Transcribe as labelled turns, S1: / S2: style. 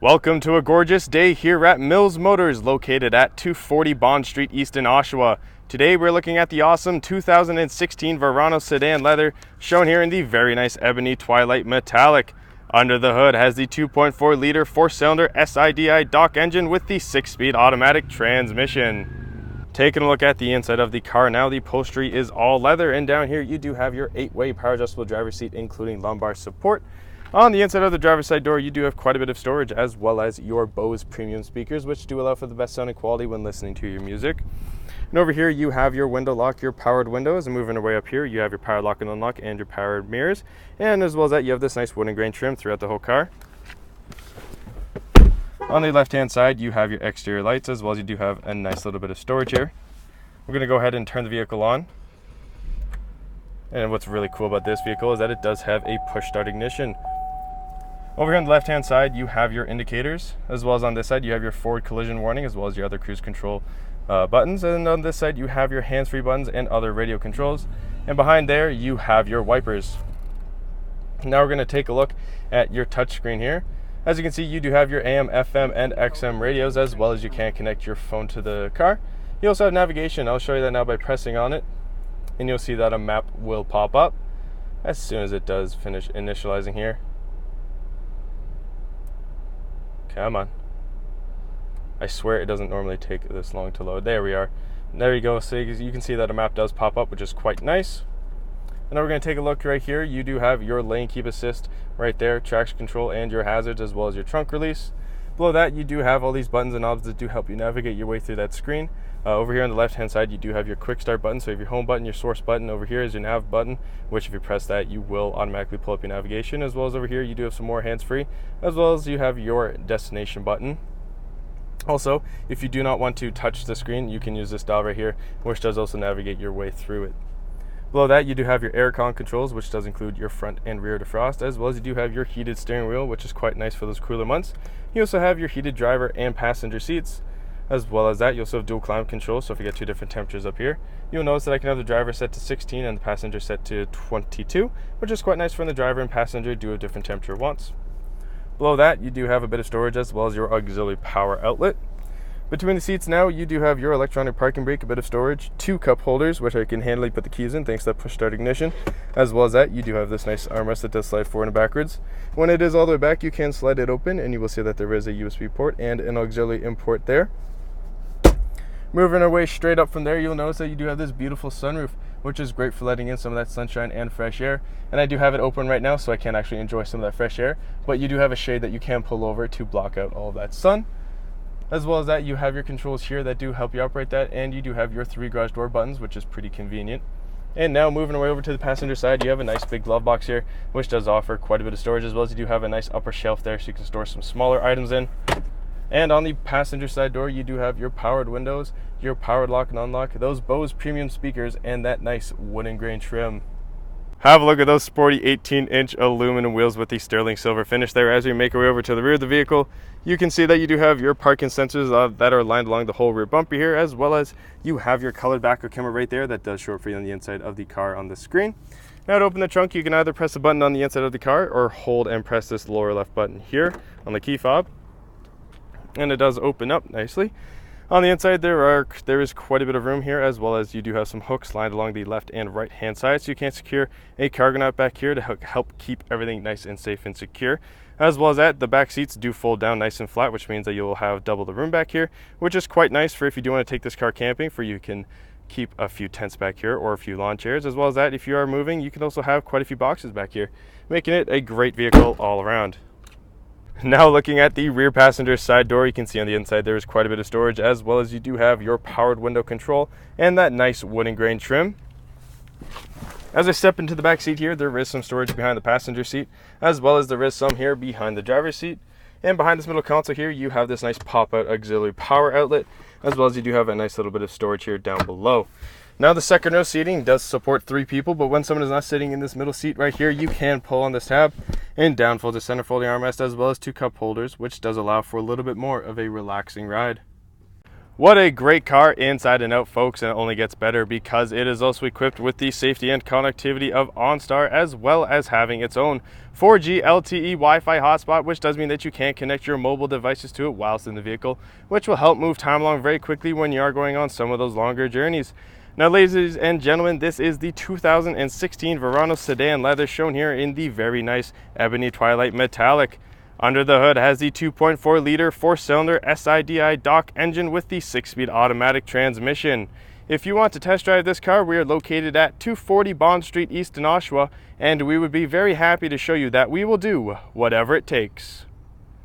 S1: Welcome to a gorgeous day here at Mills Motors, located at 240 Bond Street East in Oshawa. Today we're looking at the awesome 2016 Verano sedan leather, shown here in the very nice ebony twilight metallic. Under the hood has the 2.4 liter 4-cylinder SIDI DOC engine with the 6-speed automatic transmission. Taking a look at the inside of the car now, the upholstery is all leather, and down here you do have your 8-way power adjustable driver's seat, including lumbar support. On the inside of the driver's side door, you do have quite a bit of storage, as well as your Bose premium speakers, which do allow for the best sounding quality when listening to your music. And over here you have your window lock, your powered windows, and moving away up here you have your power lock and unlock and your powered mirrors. And as well as that, you have this nice wooden grain trim throughout the whole car. On the left hand side you have your exterior lights, as well as you do have a nice little bit of storage here. We're going to go ahead and turn the vehicle on. And what's really cool about this vehicle is that it does have a push start ignition. Over here on the left hand side you have your indicators, as well as on this side you have your forward collision warning, as well as your other cruise control buttons. And on this side you have your hands-free buttons and other radio controls, and behind there you have your wipers. Now we're going to take a look at your touchscreen here. As you can see, you do have your AM, FM, and XM radios, as well as you can connect your phone to the car. You also have navigation. I'll show you that now by pressing on it, and you'll see that a map will pop up as soon as it does finish initializing here. Come on. I swear it doesn't normally take this long to load. There we are. There you go. So you can see that a map does pop up, which is quite nice. And now we're going to take a look right here. You do have your lane keep assist right there, traction control, and your hazards, as well as your trunk release. Below that you do have all these buttons and knobs that do help you navigate your way through that screen. Over here on the left hand side you do have your quick start button. So you have your home button, your source button. Over here is your nav button, which if you press that you will automatically pull up your navigation. As well as over here you do have some more hands-free, as well as you have your destination button. Also, if you do not want to touch the screen, you can use this dial right here, which does also navigate your way through it. Below that you do have your aircon controls, which does include your front and rear defrost, as well as you do have your heated steering wheel, which is quite nice for those cooler months. You also have your heated driver and passenger seats. As well as that, you also have dual climate control, so if you get two different temperatures up here, you'll notice that I can have the driver set to 16 and the passenger set to 22, which is quite nice for when the driver and passenger do have different temperature wants. Below that, you do have a bit of storage, as well as your auxiliary power outlet. Between the seats now, you do have your electronic parking brake, a bit of storage, 2 cup holders, which I can handily put the keys in thanks to that push start ignition. As well as that, you do have this nice armrest that does slide forward and backwards. When it is all the way back, you can slide it open, and you will see that there is a USB port and an auxiliary import there. Moving our way straight up from there, you'll notice that you do have this beautiful sunroof, which is great for letting in some of that sunshine and fresh air. And I do have it open right now, so I can't actually enjoy some of that fresh air, but you do have a shade that you can pull over to block out all of that sun. As well as that, you have your controls here that do help you operate that, and you do have your 3 garage door buttons, which is pretty convenient. And now moving away over to the passenger side, you have a nice big glove box here, which does offer quite a bit of storage, as well as you do have a nice upper shelf there so you can store some smaller items in. And on the passenger side door, you do have your powered windows, your powered lock and unlock, those Bose premium speakers, and that nice wooden grain trim. Have a look at those sporty 18-inch aluminum wheels with the sterling silver finish there. As we make our way over to the rear of the vehicle, you can see that you do have your parking sensors that are lined along the whole rear bumper here, as well as you have your colored backup camera right there that does show up for you on the inside of the car on the screen. Now to open the trunk, you can either press the button on the inside of the car or hold and press this lower left button here on the key fob, and it does open up nicely. On the inside there is quite a bit of room here, as well as you do have some hooks lined along the left and right hand side, so you can secure a cargo nut back here to help keep everything nice and safe and secure. As well as that, the back seats do fold down nice and flat, which means that you'll have double the room back here, which is quite nice for if you do want to take this car camping, for you can keep a few tents back here or a few lawn chairs. As well as that, if you are moving, you can also have quite a few boxes back here, making it a great vehicle all around. Now looking at the rear passenger side door, you can see on the inside there is quite a bit of storage, as well as you do have your powered window control and that nice wooden grain trim. As I step into the back seat here, there is some storage behind the passenger seat, as well as there is some here behind the driver's seat. And behind this middle console here, you have this nice pop-out auxiliary power outlet, as well as you do have a nice little bit of storage here down below. Now the second row seating does support 3 people, but when someone is not sitting in this middle seat right here, you can pull on this tab and downfold the center folding armrest, as well as 2 cup holders, which does allow for a little bit more of a relaxing ride. What a great car inside and out, folks, and it only gets better because it is also equipped with the safety and connectivity of OnStar, as well as having its own 4G LTE Wi-Fi hotspot, which does mean that you can connect your mobile devices to it whilst in the vehicle, which will help move time along very quickly when you are going on some of those longer journeys. Now, ladies and gentlemen, this is the 2016 Verano sedan leather, shown here in the very nice ebony twilight metallic. Under the hood has the 2.4 liter 4-cylinder SIDI DOC engine with the 6-speed automatic transmission. If you want to test drive this car, we are located at 240 Bond Street East in Oshawa, and we would be very happy to show you that we will do whatever it takes.